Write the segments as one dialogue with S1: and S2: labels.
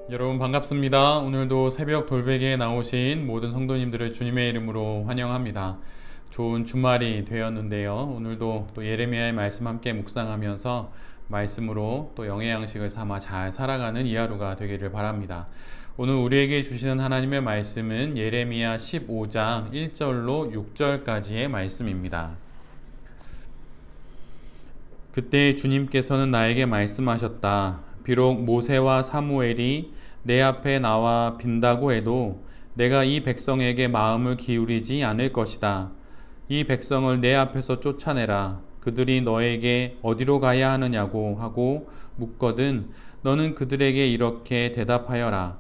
S1: 여러분 반갑습니다. 오늘도 새벽 돌베개에 나오신 모든 성도님들을 주님의 이름으로 환영합니다. 좋은 주말이 되었는데요. 오늘도 또 예레미야의 말씀 함께 묵상하면서 말씀으로 또 영의 양식을 삼아 잘 살아가는 이 하루가 되기를 바랍니다. 오늘 우리에게 주시는 하나님의 말씀은 예레미야 15장 1절로 6절까지의 말씀입니다. 그때 주님께서는 나에게 말씀하셨다. 비록 모세와 사무엘이 내 앞에 나와 빈다고 해도 내가 이 백성에게 마음을 기울이지 않을 것이다. 이 백성을 내 앞에서 쫓아내라. 그들이 너에게 어디로 가야 하느냐고 하고 묻거든 너는 그들에게 이렇게 대답하여라.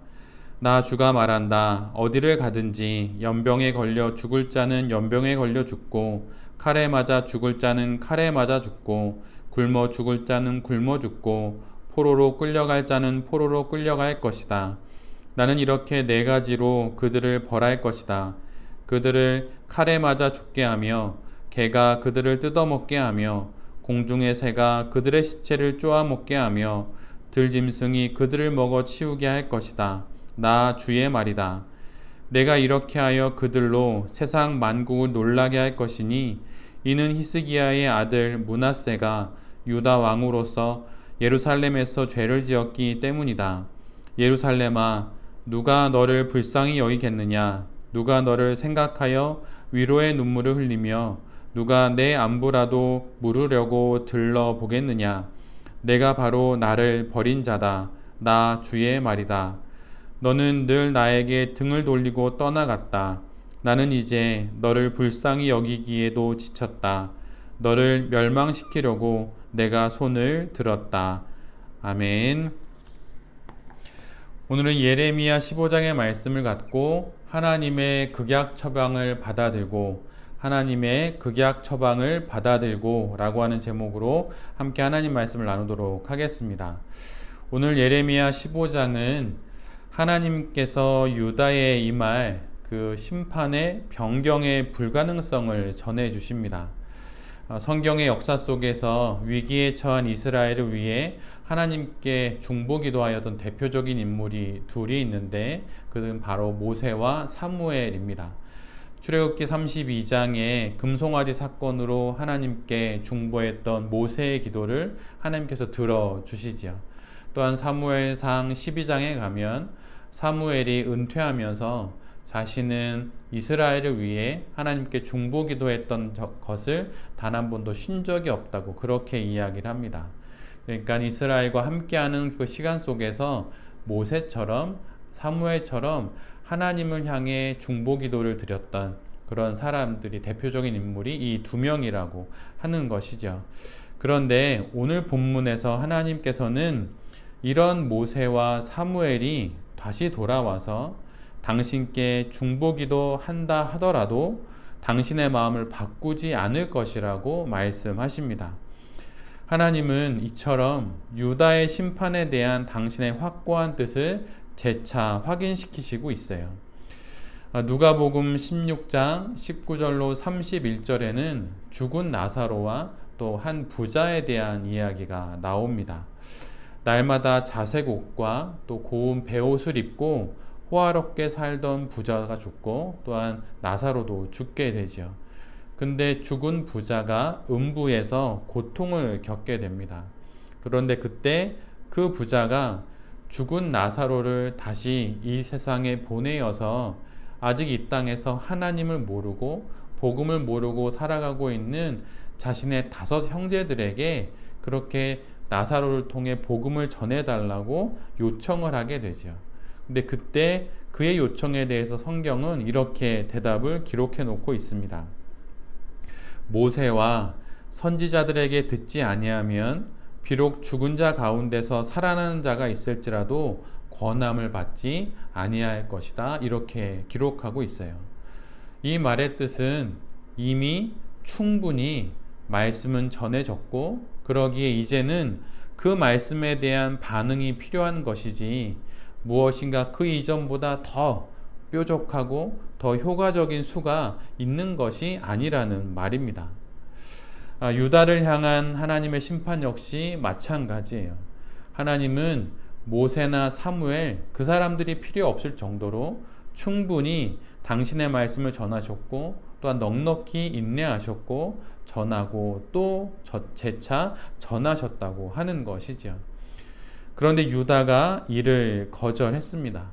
S1: 나 주가 말한다. 어디를 가든지 연병에 걸려 죽을 자는 연병에 걸려 죽고 칼에 맞아 죽을 자는 칼에 맞아 죽고 굶어 죽을 자는 굶어 죽고 포로로 끌려갈 자는 포로로 끌려갈 것이다. 나는 이렇게 네 가지로 그들을 벌할 것이다. 그들을 칼에 맞아 죽게 하며 개가 그들을 뜯어먹게 하며 공중의 새가 그들의 시체를 쪼아먹게 하며 들짐승이 그들을 먹어 치우게 할 것이다. 나 주의 말이다. 내가 이렇게 하여 그들로 세상 만국을 놀라게 할 것이니 이는 히스기야의 아들 므낫세가 유다 왕으로서 예루살렘에서 죄를 지었기 때문이다. 예루살렘아, 누가 너를 불쌍히 여기겠느냐? 누가 너를 생각하여 위로의 눈물을 흘리며 누가 내 안부라도 물으려고 들러보겠느냐? 내가 바로 나를 버린 자다. 나 주의 말이다. 너는 늘 나에게 등을 돌리고 떠나갔다. 나는 이제 너를 불쌍히 여기기에도 지쳤다. 너를 멸망시키려고 내가 손을 들었다. 아멘. 오늘은 예레미야 15장의 말씀을 갖고 하나님의 극약 처방을 받아들고 하나님의 극약 처방을 받아들고 라고 하는 제목으로 함께 하나님 말씀을 나누도록 하겠습니다. 오늘 예레미야 15장은 하나님께서 유다에 임할 그 심판의 변경의 불가능성을 전해 주십니다. 성경의 역사 속에서 위기에 처한 이스라엘을 위해 하나님께 중보기도하였던 대표적인 인물이 둘이 있는데 그는 바로 모세와 사무엘입니다. 출애굽기 32장에 금송아지 사건으로 하나님께 중보했던 모세의 기도를 하나님께서 들어주시지요. 또한 사무엘상 12장에 가면 사무엘이 은퇴하면서 자신은 이스라엘을 위해 하나님께 중보기도했던 것을 단 한 번도 쉰 적이 없다고 그렇게 이야기를 합니다. 그러니까 이스라엘과 함께하는 그 시간 속에서 모세처럼 사무엘처럼 하나님을 향해 중보기도를 드렸던 그런 사람들이 대표적인 인물이 이 두 명이라고 하는 것이죠. 그런데 오늘 본문에서 하나님께서는 이런 모세와 사무엘이 다시 돌아와서 당신께 중보기도 한다 하더라도 당신의 마음을 바꾸지 않을 것이라고 말씀하십니다. 하나님은 이처럼 유다의 심판에 대한 당신의 확고한 뜻을 재차 확인시키시고 있어요. 누가복음 16장 19절로 31절에는 죽은 나사로와 또 한 부자에 대한 이야기가 나옵니다. 날마다 자색 옷과 또 고운 베옷을 입고 호화롭게 살던 부자가 죽고 또한 나사로도 죽게 되죠. 근데 죽은 부자가 음부에서 고통을 겪게 됩니다. 그런데 그때 그 부자가 죽은 나사로를 다시 이 세상에 보내어서 아직 이 땅에서 하나님을 모르고 복음을 모르고 살아가고 있는 자신의 5 형제들에게 그렇게 나사로를 통해 복음을 전해달라고 요청을 하게 되죠. 근데 그때 그의 요청에 대해서 성경은 이렇게 대답을 기록해 놓고 있습니다. 모세와 선지자들에게 듣지 아니하면 비록 죽은 자 가운데서 살아나는 자가 있을지라도 권함을 받지 아니할 것이다. 이렇게 기록하고 있어요. 이 말의 뜻은 이미 충분히 말씀은 전해졌고 그러기에 이제는 그 말씀에 대한 반응이 필요한 것이지 무엇인가 그 이전보다 더 뾰족하고 더 효과적인 수가 있는 것이 아니라는 말입니다. 유다를 향한 하나님의 심판 역시 마찬가지예요. 하나님은 모세나 사무엘 그 사람들이 필요 없을 정도로 충분히 당신의 말씀을 전하셨고 또한 넉넉히 인내하셨고 전하고 또 재차 전하셨다고 하는 것이죠. 그런데 유다가 이를 거절했습니다.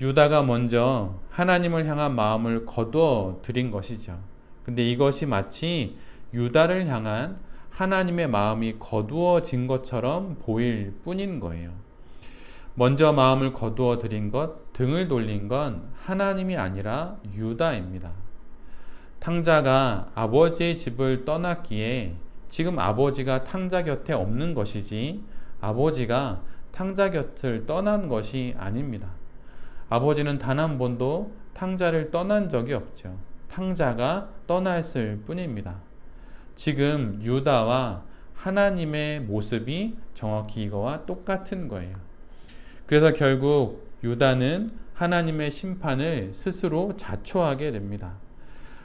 S1: 유다가 먼저 하나님을 향한 마음을 거두어 드린 것이죠. 근데 이것이 마치 유다를 향한 하나님의 마음이 거두어진 것처럼 보일 뿐인 거예요. 먼저 마음을 거두어 드린 것, 등을 돌린 건 하나님이 아니라 유다입니다. 탕자가 아버지의 집을 떠났기에 지금 아버지가 탕자 곁에 없는 것이지 아버지가 탕자 곁을 떠난 것이 아닙니다. 아버지는 단 한 번도 탕자를 떠난 적이 없죠. 탕자가 떠났을 뿐입니다. 지금 유다와 하나님의 모습이 정확히 이거와 똑같은 거예요. 그래서 결국 유다는 하나님의 심판을 스스로 자초하게 됩니다.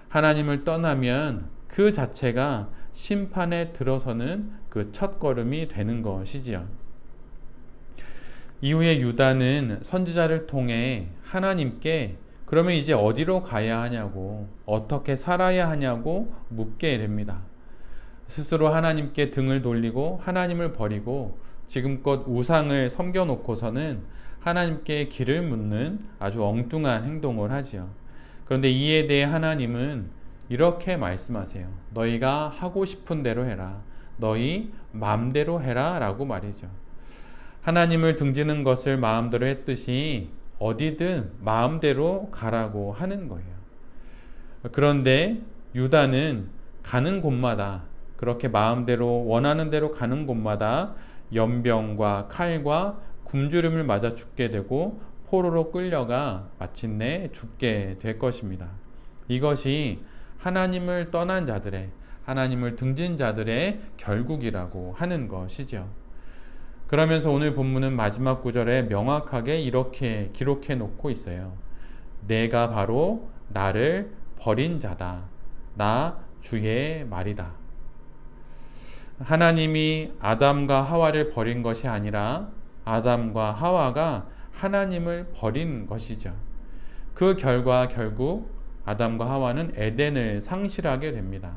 S1: 하나님을 떠나면 그 자체가 심판에 들어서는 그 첫걸음이 되는 것이지요. 이후에 유다는 선지자를 통해 하나님께 그러면 이제 어디로 가야 하냐고, 어떻게 살아야 하냐고 묻게 됩니다. 스스로 하나님께 등을 돌리고 하나님을 버리고 지금껏 우상을 섬겨놓고서는 하나님께 길을 묻는 아주 엉뚱한 행동을 하지요. 그런데 이에 대해 하나님은 이렇게 말씀하세요. 너희가 하고 싶은 대로 해라. 너희 마음대로 해라 라고 말이죠. 하나님을 등지는 것을 마음대로 했듯이 어디든 마음대로 가라고 하는 거예요. 그런데 유다는 가는 곳마다 그렇게 마음대로 원하는 대로 가는 곳마다 연병과 칼과 굶주림을 맞아 죽게 되고 포로로 끌려가 마침내 죽게 될 것입니다. 이것이 하나님을 떠난 자들의, 하나님을 등진 자들의 결국이라고 하는 것이죠. 그러면서 오늘 본문은 마지막 구절에 명확하게 이렇게 기록해 놓고 있어요. 내가 바로 나를 버린 자다. 나 주의 말이다. 하나님이 아담과 하와를 버린 것이 아니라 아담과 하와가 하나님을 버린 것이죠. 그 결과 결국 아담과 하와는 에덴을 상실하게 됩니다.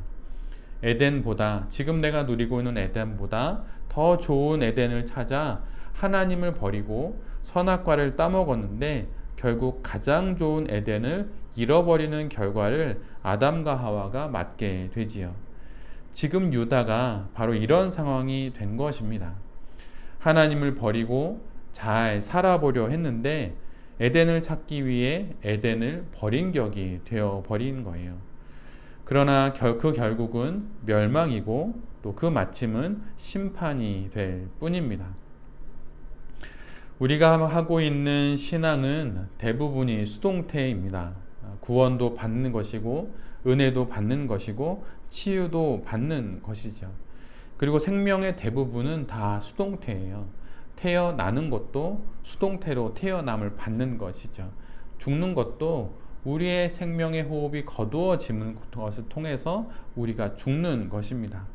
S1: 에덴보다, 지금 내가 누리고 있는 에덴보다 더 좋은 에덴을 찾아 하나님을 버리고 선악과를 따먹었는데 결국 가장 좋은 에덴을 잃어버리는 결과를 아담과 하와가 맞게 되지요. 지금 유다가 바로 이런 상황이 된 것입니다. 하나님을 버리고 잘 살아보려 했는데 에덴을 찾기 위해 에덴을 버린 격이 되어버린 거예요. 그러나 그 결국은 멸망이고 또 그 마침은 심판이 될 뿐입니다. 우리가 하고 있는 신앙은 대부분이 수동태입니다. 구원도 받는 것이고 은혜도 받는 것이고 치유도 받는 것이죠. 그리고 생명의 대부분은 다 수동태예요. 태어나는 것도 수동태로 태어남을 받는 것이죠. 죽는 것도 우리의 생명의 호흡이 거두어지는 것을 통해서 우리가 죽는 것입니다.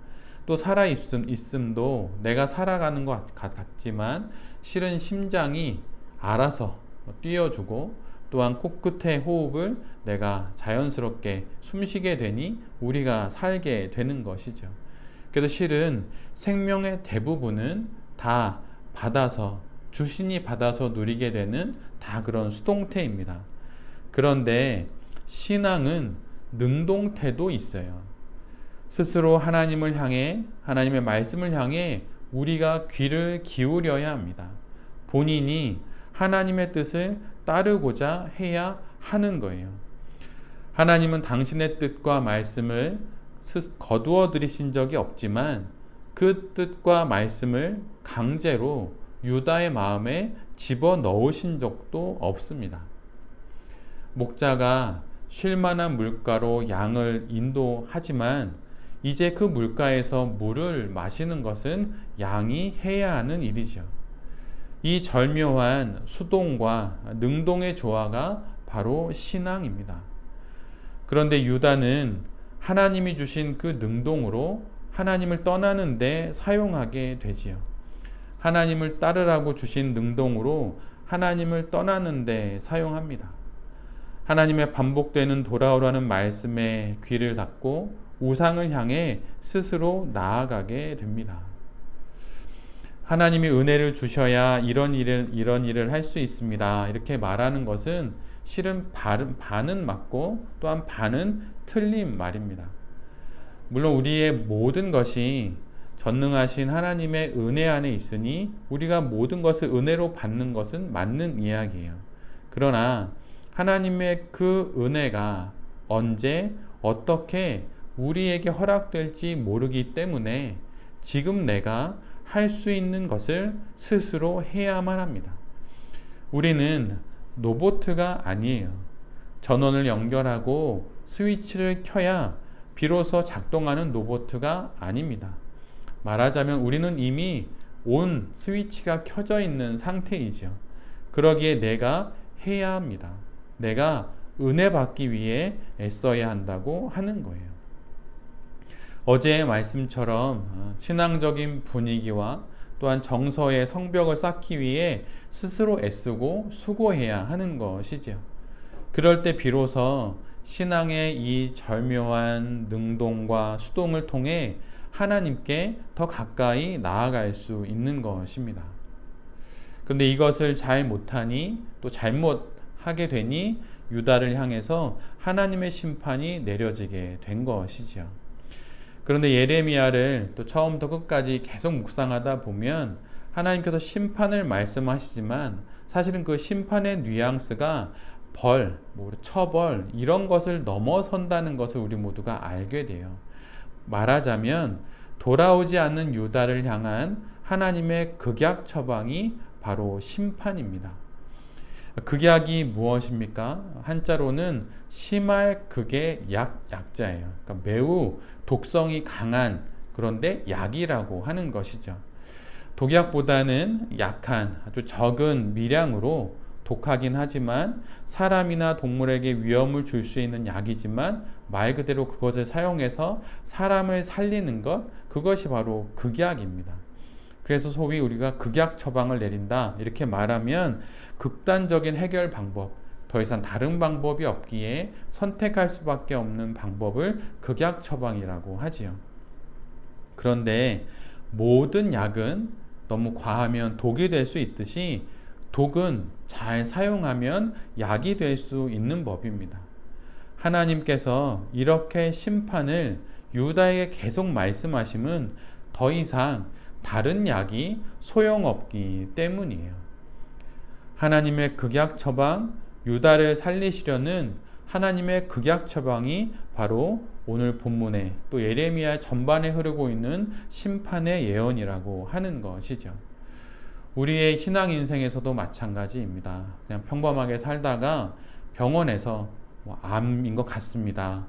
S1: 또 살아있음도 내가 살아가는 것 같지만 실은 심장이 알아서 뛰어주고 또한 코끝의 호흡을 내가 자연스럽게 숨쉬게 되니 우리가 살게 되는 것이죠. 그래서 실은 생명의 대부분은 다 받아서 주신이 받아서 누리게 되는 다 그런 수동태입니다. 그런데 신앙은 능동태도 있어요. 스스로 하나님을 향해 하나님의 말씀을 향해 우리가 귀를 기울여야 합니다. 본인이 하나님의 뜻을 따르고자 해야 하는 거예요. 하나님은 당신의 뜻과 말씀을 거두어 들이신 적이 없지만 그 뜻과 말씀을 강제로 유다의 마음에 집어넣으신 적도 없습니다. 목자가 쉴만한 물가로 양을 인도하지만 이제 그 물가에서 물을 마시는 것은 양이 해야 하는 일이죠. 이 절묘한 수동과 능동의 조화가 바로 신앙입니다. 그런데 유다는 하나님이 주신 그 능동으로 하나님을 떠나는데 사용하게 되지요. 하나님을 따르라고 주신 능동으로 하나님을 떠나는 데 사용합니다. 하나님의 반복되는 돌아오라는 말씀에 귀를 닫고 우상을 향해 스스로 나아가게 됩니다. 하나님이 은혜를 주셔야 이런 일을 할 수 있습니다. 이렇게 말하는 것은 실은 반은 맞고 또한 반은 틀린 말입니다. 물론 우리의 모든 것이 전능하신 하나님의 은혜 안에 있으니 우리가 모든 것을 은혜로 받는 것은 맞는 이야기예요. 그러나 하나님의 그 은혜가 언제 어떻게 우리에게 허락될지 모르기 때문에 지금 내가 할 수 있는 것을 스스로 해야만 합니다. 우리는 로봇가 아니에요. 전원을 연결하고 스위치를 켜야 비로소 작동하는 로봇가 아닙니다. 말하자면 우리는 이미 온 스위치가 켜져 있는 상태이죠. 그러기에 내가 해야 합니다. 내가 은혜 받기 위해 애써야 한다고 하는 거예요. 어제의 말씀처럼 신앙적인 분위기와 또한 정서의 성벽을 쌓기 위해 스스로 애쓰고 수고해야 하는 것이지요. 그럴 때 비로소 신앙의 이 절묘한 능동과 수동을 통해 하나님께 더 가까이 나아갈 수 있는 것입니다. 그런데 이것을 잘 못하니 또 잘못하게 되니 유다를 향해서 하나님의 심판이 내려지게 된 것이지요. 그런데 예레미야를 또 처음부터 끝까지 계속 묵상하다 보면 하나님께서 심판을 말씀하시지만 사실은 그 심판의 뉘앙스가 벌, 처벌 이런 것을 넘어선다는 것을 우리 모두가 알게 돼요. 말하자면 돌아오지 않는 유다를 향한 하나님의 극약 처방이 바로 심판입니다. 극약이 무엇입니까? 한자로는 심할 극의 약자예요. 그러니까 매우 독성이 강한 그런데 약이라고 하는 것이죠. 독약보다는 약한 아주 적은 미량으로 독하긴 하지만 사람이나 동물에게 위험을 줄 수 있는 약이지만 말 그대로 그것을 사용해서 사람을 살리는 것, 그것이 바로 극약입니다. 그래서 소위 우리가 극약 처방을 내린다 이렇게 말하면 극단적인 해결 방법, 더 이상 다른 방법이 없기에 선택할 수밖에 없는 방법을 극약 처방이라고 하지요. 그런데 모든 약은 너무 과하면 독이 될 수 있듯이 독은 잘 사용하면 약이 될 수 있는 법입니다. 하나님께서 이렇게 심판을 유다에게 계속 말씀하심은 더 이상 다른 약이 소용없기 때문이에요. 하나님의 극약 처방, 유다를 살리시려는 하나님의 극약 처방이 바로 오늘 본문에 또 예레미야 전반에 흐르고 있는 심판의 예언이라고 하는 것이죠. 우리의 신앙 인생에서도 마찬가지입니다. 그냥 평범하게 살다가 병원에서 암인 것 같습니다.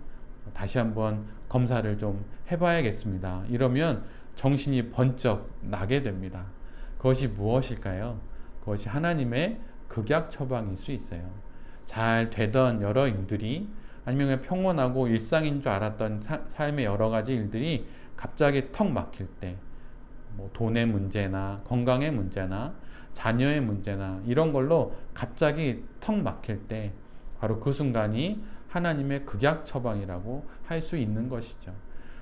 S1: 다시 한번 검사를 좀 해봐야겠습니다. 이러면 정신이 번쩍 나게 됩니다. 그것이 무엇일까요? 그것이 하나님의 극약 처방일 수 있어요. 잘 되던 여러 일들이 아니면 평온하고 일상인 줄 알았던 삶의 여러 가지 일들이 갑자기 턱 막힐 때 돈의 문제나 건강의 문제나 자녀의 문제나 이런 걸로 갑자기 턱 막힐 때 바로 그 순간이 하나님의 극약 처방이라고 할 수 있는 것이죠.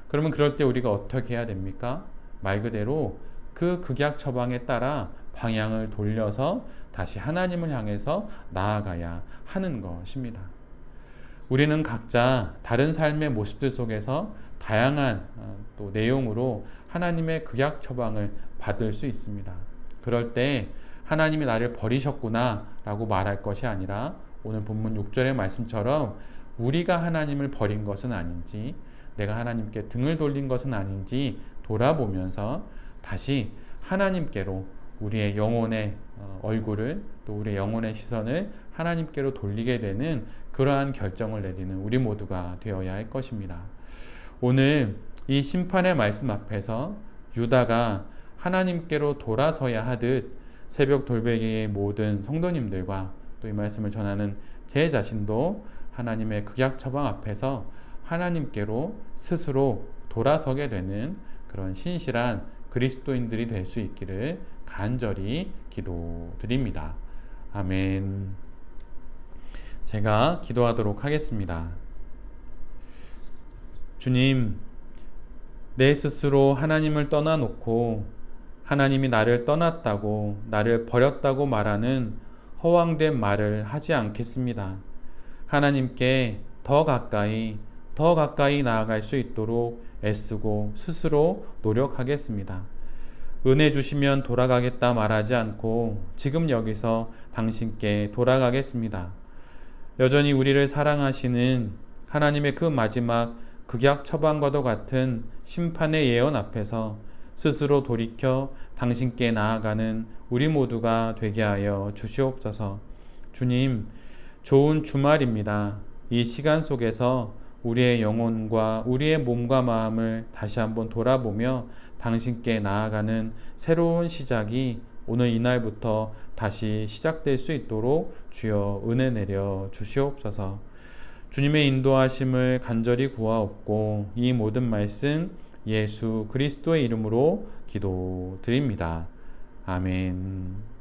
S1: 그러면 그럴 때 우리가 어떻게 해야 됩니까? 말 그대로 그 극약 처방에 따라 방향을 돌려서 다시 하나님을 향해서 나아가야 하는 것입니다. 우리는 각자 다른 삶의 모습들 속에서 다양한 또 내용으로 하나님의 극약 처방을 받을 수 있습니다. 그럴 때 하나님이 나를 버리셨구나 라고 말할 것이 아니라 오늘 본문 6절의 말씀처럼 우리가 하나님을 버린 것은 아닌지 내가 하나님께 등을 돌린 것은 아닌지 돌아보면서 다시 하나님께로 우리의 영혼의 얼굴을 또 우리의 영혼의 시선을 하나님께로 돌리게 되는 그러한 결정을 내리는 우리 모두가 되어야 할 것입니다. 오늘 이 심판의 말씀 앞에서 유다가 하나님께로 돌아서야 하듯 새벽 돌베개의 모든 성도님들과 또 이 말씀을 전하는 제 자신도 하나님의 극약 처방 앞에서 하나님께로 스스로 돌아서게 되는 그런 신실한 그리스도인들이 될 수 있기를 간절히 기도드립니다. 아멘. 제가 기도하도록 하겠습니다. 주님, 내 스스로 하나님을 떠나놓고 하나님이 나를 떠났다고, 나를 버렸다고 말하는 허황된 말을 하지 않겠습니다. 하나님께 더 가까이 나아갈 수 있도록 애쓰고 스스로 노력하겠습니다. 은혜 주시면 돌아가겠다 말하지 않고 지금 여기서 당신께 돌아가겠습니다. 여전히 우리를 사랑하시는 하나님의 그 마지막 극약 처방과도 같은 심판의 예언 앞에서 스스로 돌이켜 당신께 나아가는 우리 모두가 되게 하여 주시옵소서. 주님, 좋은 주말입니다. 이 시간 속에서 우리의 영혼과 우리의 몸과 마음을 다시 한번 돌아보며 당신께 나아가는 새로운 시작이 오늘 이날부터 다시 시작될 수 있도록 주여 은혜 내려 주시옵소서. 주님의 인도하심을 간절히 구하옵고 이 모든 말씀 예수 그리스도의 이름으로 기도드립니다. 아멘.